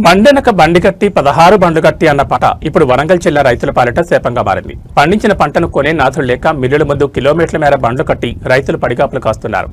బండెనక బండి కట్టి 16 బండ్లు కట్టి అన్న పాట ఇప్పుడు వరంగల్ జిల్లా రైతుల పాలిట శాపంగా మారింది. పండించిన పంటను కొనే నాథులు లేక మిల్లుల ముందు కిలోమీటర్ల మేర బండ్లు కట్టి రైతులు పడిగాపులు కాస్తున్నారు.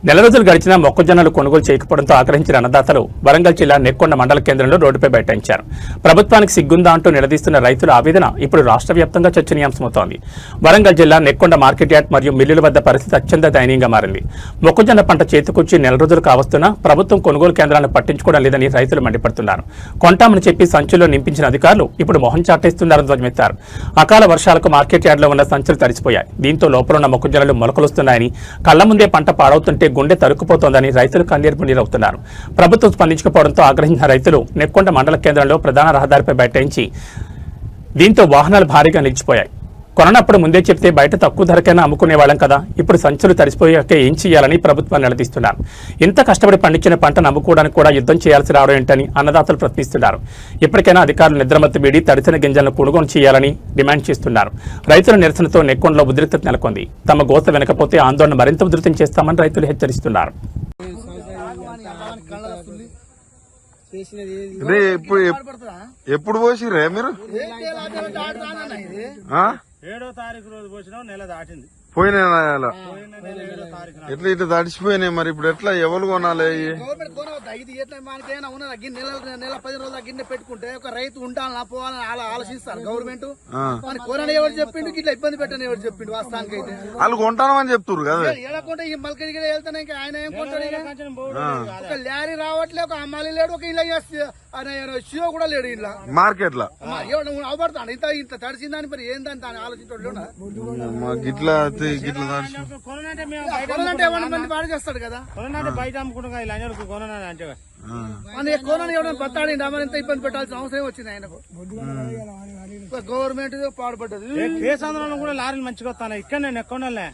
నెల రోజులు గడిచినా మొక్కజొన్నలు కొనుగోలు చేయకపోవడంతో ఆగ్రహించిన అన్నదాతలు వరంగల్ జిల్లా నెక్కొండ మండల కేంద్రంలో రోడ్డుపై బైఠాయించారు. ప్రభుత్వానికి సిగ్గుందా అంటూ నిలదీస్తున్న రైతుల ఆవేదన ఇప్పుడు రాష్ట్ర వ్యాప్తంగా చర్చనీయాంశమవుతోంది. వరంగల్ జిల్లా నెక్కొండ మార్కెట్ యార్డ్ మరియు మిల్లుల వద్ద పరిస్థితి అత్యంత దయనీయంగా మారింది. మొక్కజొన్న పంట చేతికొచ్చి నెల రోజులు కావస్తున్నా ప్రభుత్వం కొనుగోలు కేంద్రాలను పట్టించుకోవడం లేదని రైతులు మండిపడుతున్నారు. కొంటామని చెప్పి సంచుల్లో నింపించిన అధికారులు ఇప్పుడు మొహం చాటేస్తున్నారని ధ్వజమెత్తారు. అకాల వర్షాలకు మార్కెట్ యార్డ్లో ఉన్న సంచులు తడిసిపోయాయి. దీంతో లోపలున్న మొక్కజొన్నలు మొలకలొస్తున్నాయని, కళ్ల ముందే పంట పాడవుతుంటే గుండె తరుక్కుపోతోందని రైతులు కన్నీరు నీరవుతున్నారు. ప్రభుత్వం స్పందించకపోవడంతో ఆగ్రహించిన రైతులు నెక్కొండ మండల కేంద్రంలో ప్రధాన రహదారిపై బైఠాయించి దీంతో వాహనాలు భారీగా నిలిచిపోయాయి. కొననప్పుడు ముందే చెప్తే బయట తక్కువ ధరకైనా అమ్ముకునేవాళ్ళం కదా, ఇప్పుడు సంచులు తడిసిపోయాక ఏం చేయాలని ప్రభుత్వాన్ని నిలదీస్తున్నారు. ఇంత కష్టపడి పండించిన పంటను అమ్ముకోవడానికి కూడా యుద్ధం చేయాల్సి రావడం ఏంటని అన్నదాతలు ప్రశ్నిస్తున్నారు. ఇప్పటికైనా అధికారులు నిద్రమత్తు వీడి తడిసిన గింజలను కొనుగోలు చేయాలని డిమాండ్ చేస్తున్నారు. రైతుల నిరసనతో నెక్కొండలో ఉద్రిక్తత నెలకొంది. తమ గోస వెనకపోతే ఆందోళన మరింత ఉధృతం చేస్తామని రైతులు హెచ్చరిస్తున్నారు. ఎప్పుడు పోసిరే మీరు? 7వ తారీఖు రోజు పోసినా నెల దాటింది. పోయినా ఎట్లా ఇట్లా తడిచిపోయినాయి. మరి ఇప్పుడు ఎట్లా ఎవరు కొనాలి? ఇది ఎట్లా మనకేనా ఉన్నదా? నెల 10 రోజుల గిన్నె పెట్టుకుంటే ఒక రైతు ఉండాలని పోవాలని ఆలోచిస్తారు గవర్నమెంట్. మన కొనని ఎవరు చెప్పిండు, ఇట్లా ఇబ్బంది పెట్టని ఎవరు చెప్పిండు? వాస్తవానికి అయితే వాళ్ళు కొంటానని చెప్తున్నారు కదా. ఎలాకుంటే ఈ మల్కడికి వెళ్తానే ఇంకా ఆయన ఏం కొంటాడు? ఒక లారీ రావట్లే, ఒక అమ్మాలి లేడు, ఒక ఇలా షియో కూడా లేడు. ఇలా మార్కెట్ లో అవబడతాడు. ఇంత ఇంత తడిసిందని మరి ఏందని ఆలోచించాడు. గిట్లా పాడు చేస్తాడు కదా. బయట అమ్ముకుంటా ఇలా అంటే కోనని ఎవరైనా బతాడి ఎంత ఇబ్బంది పెట్టాల్సిన అవసరం వచ్చింది ఆయనకు. గవర్నమెంట్ పాడుపడ్డది. కేసాంధ్రంలో కూడా లారీలు మంచిగా వస్తాను. ఇక్కడ నేను ఎక్కడలే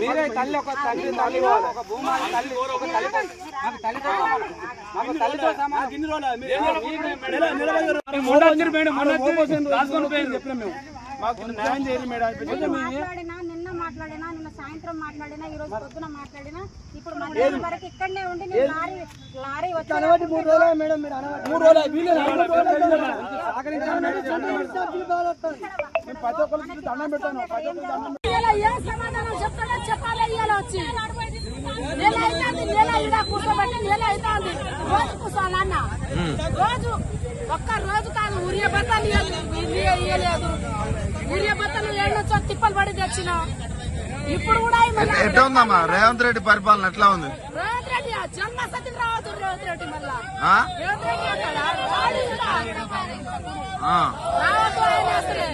మీరే తల్లి, ఒక తల్లి తల్లి, ఒక భూమాని తల్లి, ఒక తల్లి మాకు తల్లితో మాకు తల్లితో నిన్న మాట్లాడినా, నిన్న సాయంత్రం మాట్లాడినా, ఈ రోజు పొద్దున మాట్లాడినా, ఇప్పుడు మధ్యాహ్నం వరకు ఇక్కడనే ఉండి నేను లారీ వచ్చి సమాధానం చెప్తాడో చెప్పాలి. ఇవాళ వచ్చి నెల అవుతుంది, నెల ఇలా కూర్చోబట్టి నెల అవుతుంది. రోజు కూర్చోవాలన్న రోజు ఒక్క రోజు కాదు. ఉరియా బత్తాలు ఇయ్యలేదు. ఉరియా బత్తాలు ఏళ్ళొచ్చో తిప్పలు పడి తెచ్చిన. ఇప్పుడు కూడా ఎట్లా ఉందమ్మా రేవంత్ రెడ్డి పరిపాలన? ఎట్లా ఉంది రేవంత్ రెడ్డి? జన్మసతి రావద్దు రేవంత్ రెడ్డి. మళ్ళా రేవంత్ రెడ్డి రావద్దు. ఆయన అసలే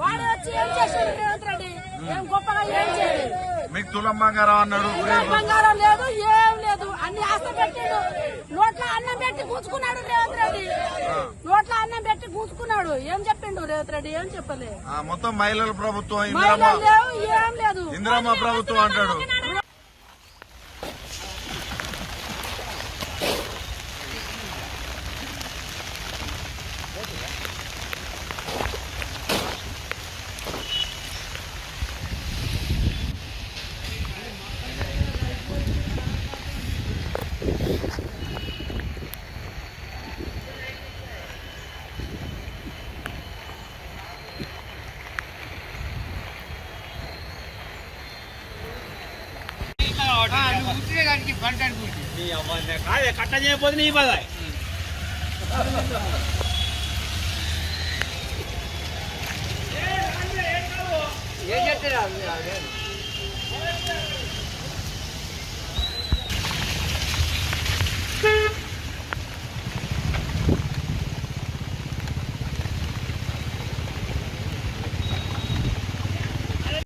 వాడు వచ్చి ఏం చేసాడు రేవంత్ రెడ్డి? ఏం గొప్పగా ఏం చేయలేదు. మీకు తులం బంగారం అన్నాడు. బంగారం లేదు, ఏం లేదు. అన్ని ఆస్త పెట్టాడు. నోట్లో అన్నం పెట్టి కూర్చుకున్నాడు రేవంత్ రెడ్డి. నోట్లో అన్నం పెట్టి కూర్చుకున్నాడు. ఏం చెప్పిండు రేవంత్ రెడ్డి? ఏం చెప్పలే. మొత్తం మహిళల ప్రభుత్వం, లేవు, ఏం లేదు. ఇందిరమ్మ ప్రభుత్వం అంటాడు. కట్ట చేయకపోతే నీ బాధ. అదే